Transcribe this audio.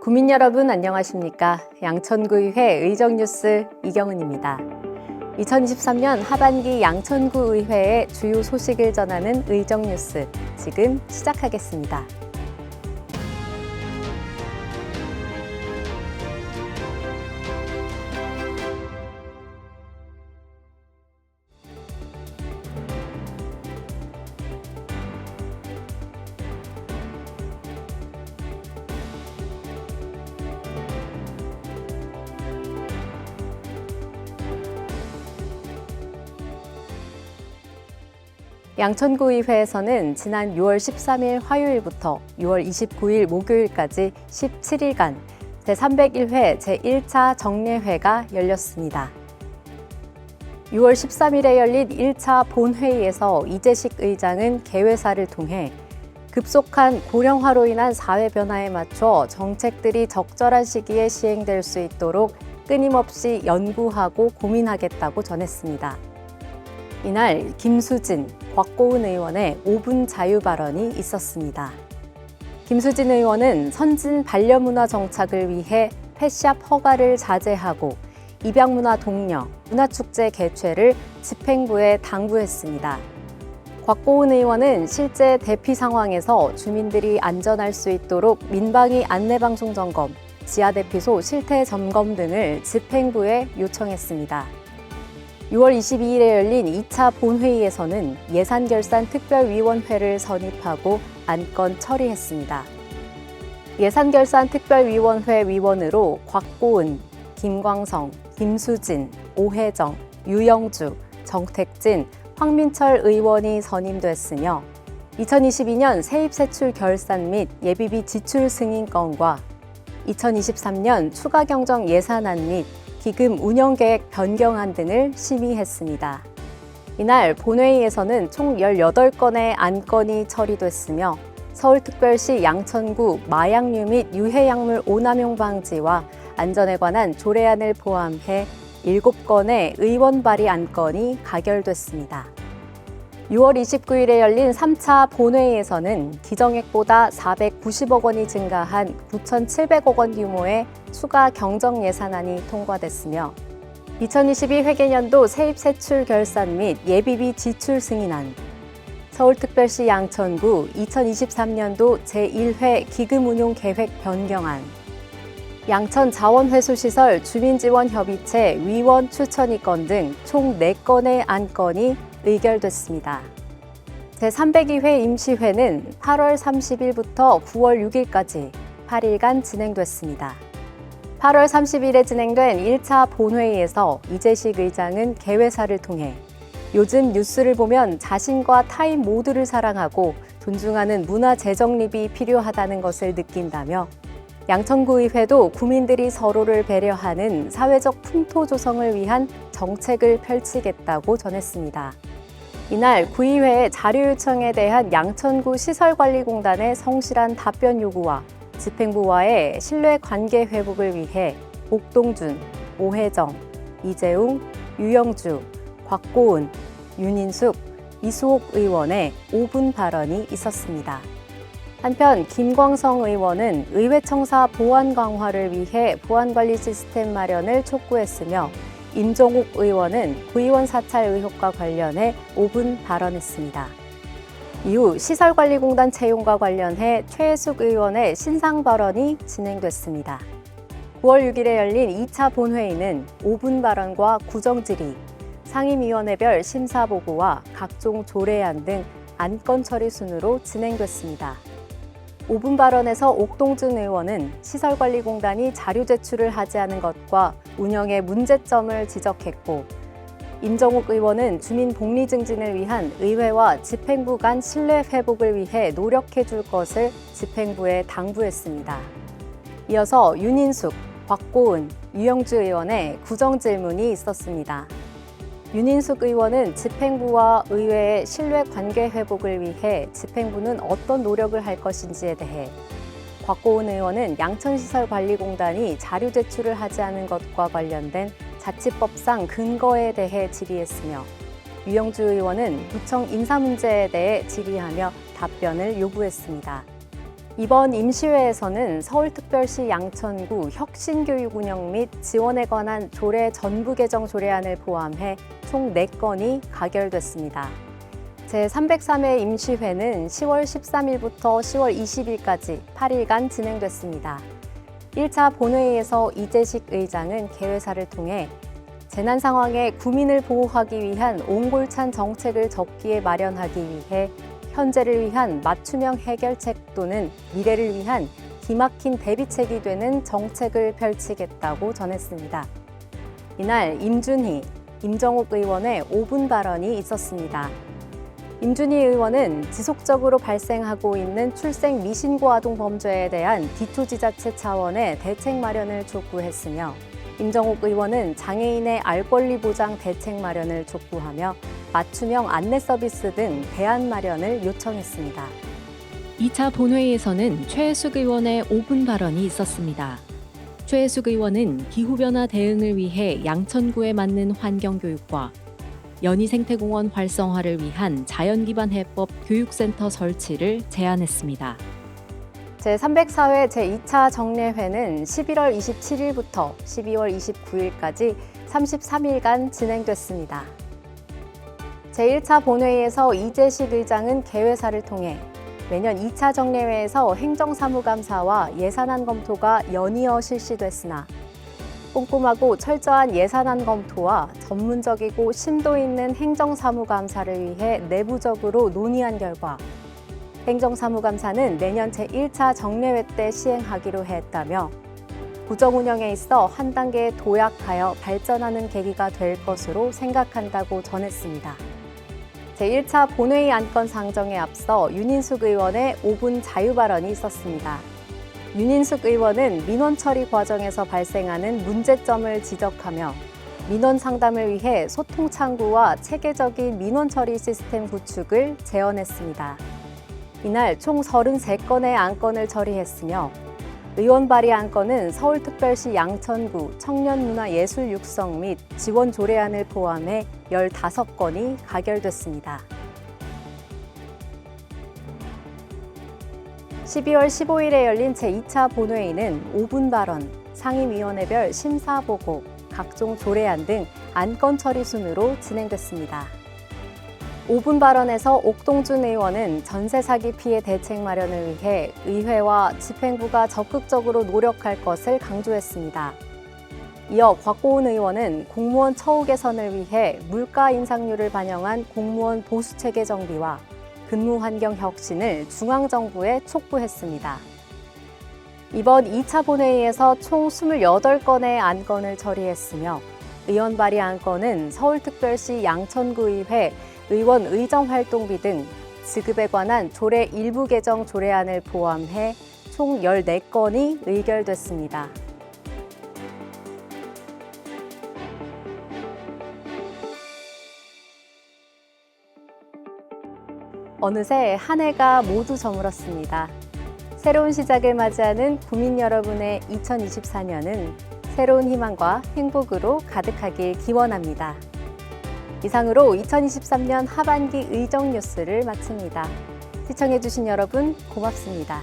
국민 여러분 안녕하십니까? 양천구의회 의정뉴스 이경은입니다. 2023년 하반기 양천구의회의 주요 소식을 전하는 의정뉴스 지금 시작하겠습니다. 양천구의회에서는 지난 6월 13일 화요일부터 6월 29일 목요일까지 17일간 제301회 제1차 정례회가 열렸습니다. 6월 13일에 열린 1차 본회의에서 이재식 의장은 개회사를 통해 급속한 고령화로 인한 사회 변화에 맞춰 정책들이 적절한 시기에 시행될 수 있도록 끊임없이 연구하고 고민하겠다고 전했습니다. 이날 김수진, 곽고은 의원의 5분 자유 발언이 있었습니다. 김수진 의원은 선진 반려문화 정착을 위해 펫샵 허가를 자제하고 입양문화 독려, 문화축제 개최를 집행부에 당부했습니다. 곽고은 의원은 실제 대피 상황에서 주민들이 안전할 수 있도록 민방위 안내방송 점검, 지하대피소 실태 점검 등을 집행부에 요청했습니다. 6월 22일에 열린 2차 본회의에서는 예산결산특별위원회를 선입하고 안건 처리했습니다. 예산결산특별위원회 위원으로 곽고은, 김광성, 김수진, 오혜정, 유영주, 정택진, 황민철 의원이 선임됐으며 2022년 세입세출 결산 및 예비비 지출 승인 건과 2023년 추가경정 예산안 및 기금 운영계획 변경안 등을 심의했습니다. 이날 본회의에서는 총 18건의 안건이 처리됐으며 서울특별시 양천구 마약류 및 유해약물 오남용 방지와 안전에 관한 조례안을 포함해 7건의 의원 발의 안건이 가결됐습니다. 6월 29일에 열린 3차 본회의에서는 기정액보다 490억 원이 증가한 9,700억 원 규모의 추가 경정 예산안이 통과됐으며 2022 회계년도 세입세출 결산 및 예비비 지출 승인안, 서울특별시 양천구 2023년도 제1회 기금운용계획 변경안, 양천자원회수시설 주민지원협의체 위원 추천의건 등 총 4건의 안건이 의결됐습니다. 제302회 임시회는 8월 30일부터 9월 6일까지 8일간 진행됐습니다. 8월 30일에 진행된 1차 본회의에서 이재식 의장은 개회사를 통해 요즘 뉴스를 보면 자신과 타인 모두를 사랑하고 존중하는 문화 재정립이 필요하다는 것을 느낀다며 양천구의회도 구민들이 서로를 배려하는 사회적 풍토 조성을 위한 정책을 펼치겠다고 전했습니다. 이날 구의회의 자료 요청에 대한 양천구 시설관리공단의 성실한 답변 요구와 집행부와의 신뢰 관계 회복을 위해 옥동준, 오혜정, 이재웅, 유영주, 곽고은, 윤인숙, 이수옥 의원의 5분 발언이 있었습니다. 한편 김광성 의원은 의회청사 보안 강화를 위해 보안관리 시스템 마련을 촉구했으며 임종욱 의원은 구의원 사찰 의혹과 관련해 5분 발언했습니다. 이후 시설관리공단 채용과 관련해 최혜숙 의원의 신상 발언이 진행됐습니다. 9월 6일에 열린 2차 본회의는 5분 발언과 구정질의, 상임위원회별 심사보고와 각종 조례안 등 안건 처리 순으로 진행됐습니다. 5분 발언에서 옥동준 의원은 시설관리공단이 자료 제출을 하지 않은 것과 운영의 문제점을 지적했고 임정욱 의원은 주민 복리 증진을 위한 의회와 집행부 간 신뢰 회복을 위해 노력해 줄 것을 집행부에 당부했습니다. 이어서 윤인숙, 곽고은, 유영주 의원의 구정 질문이 있었습니다. 윤인숙 의원은 집행부와 의회의 신뢰 관계 회복을 위해 집행부는 어떤 노력을 할 것인지에 대해, 곽고은 의원은 양천시설관리공단이 자료 제출을 하지 않은 것과 관련된 자치법상 근거에 대해 질의했으며 유영주 의원은 구청 인사 문제에 대해 질의하며 답변을 요구했습니다. 이번 임시회에서는 서울특별시 양천구 혁신교육운영 및 지원에 관한 조례 전부 개정 조례안을 포함해 총 4건이 가결됐습니다. 제303회 임시회는 10월 13일부터 10월 20일까지 8일간 진행됐습니다. 1차 본회의에서 이재식 의장은 개회사를 통해 재난 상황에 구민을 보호하기 위한 옹골찬 정책을 적기에 마련하기 위해 현재를 위한 맞춤형 해결책 또는 미래를 위한 기막힌 대비책이 되는 정책을 펼치겠다고 전했습니다. 이날 임준희, 임정욱 의원의 5분 발언이 있었습니다. 임준희 의원은 지속적으로 발생하고 있는 출생 미신고 아동 범죄에 대한 기초지자체 차원의 대책 마련을 촉구했으며 임정욱 의원은 장애인의 알 권리 보장 대책 마련을 촉구하며 맞춤형 안내 서비스 등 대안 마련을 요청했습니다. 2차 본회의에서는 최혜숙 의원의 5분 발언이 있었습니다. 최혜숙 의원은 기후변화 대응을 위해 양천구에 맞는 환경교육과 연희생태공원 활성화를 위한 자연기반 해법 교육센터 설치를 제안했습니다. 제304회 제2차 정례회는 11월 27일부터 12월 29일까지 33일간 진행됐습니다. 제1차 본회의에서 이재식 의장은 개회사를 통해 매년 2차 정례회에서 행정사무감사와 예산안 검토가 연이어 실시됐으나 꼼꼼하고 철저한 예산안 검토와 전문적이고 심도 있는 행정사무감사를 위해 내부적으로 논의한 결과 행정사무감사는 내년 제1차 정례회 때 시행하기로 했다며 구정 운영에 있어 한 단계 도약하여 발전하는 계기가 될 것으로 생각한다고 전했습니다. 제1차 본회의 안건 상정에 앞서 윤인숙 의원의 5분 자유 발언이 있었습니다. 윤인숙 의원은 민원 처리 과정에서 발생하는 문제점을 지적하며 민원 상담을 위해 소통 창구와 체계적인 민원 처리 시스템 구축을 제언했습니다. 이날 총 33건의 안건을 처리했으며 의원 발의 안건은 서울특별시 양천구 청년문화예술 육성 및 지원 조례안을 포함해 15건이 가결됐습니다. 12월 15일에 열린 제2차 본회의는 5분 발언, 상임위원회별 심사보고, 각종 조례안 등 안건 처리 순으로 진행됐습니다. 5분 발언에서 옥동준 의원은 전세 사기 피해 대책 마련을 위해 의회와 집행부가 적극적으로 노력할 것을 강조했습니다. 이어 곽고은 의원은 공무원 처우 개선을 위해 물가 인상률을 반영한 공무원 보수체계 정비와 근무 환경 혁신을 중앙정부에 촉구했습니다. 이번 2차 본회의에서 총 28건의 안건을 처리했으며 의원 발의 안건은 서울특별시 양천구의회 의원 의정활동비 등 지급에 관한 조례 일부 개정 조례안을 포함해 총 14건이 의결됐습니다. 어느새 한 해가 모두 저물었습니다. 새로운 시작을 맞이하는 국민 여러분의 2024년은 새로운 희망과 행복으로 가득하길 기원합니다. 이상으로 2023년 하반기 의정 뉴스를 마칩니다. 시청해주신 여러분 고맙습니다.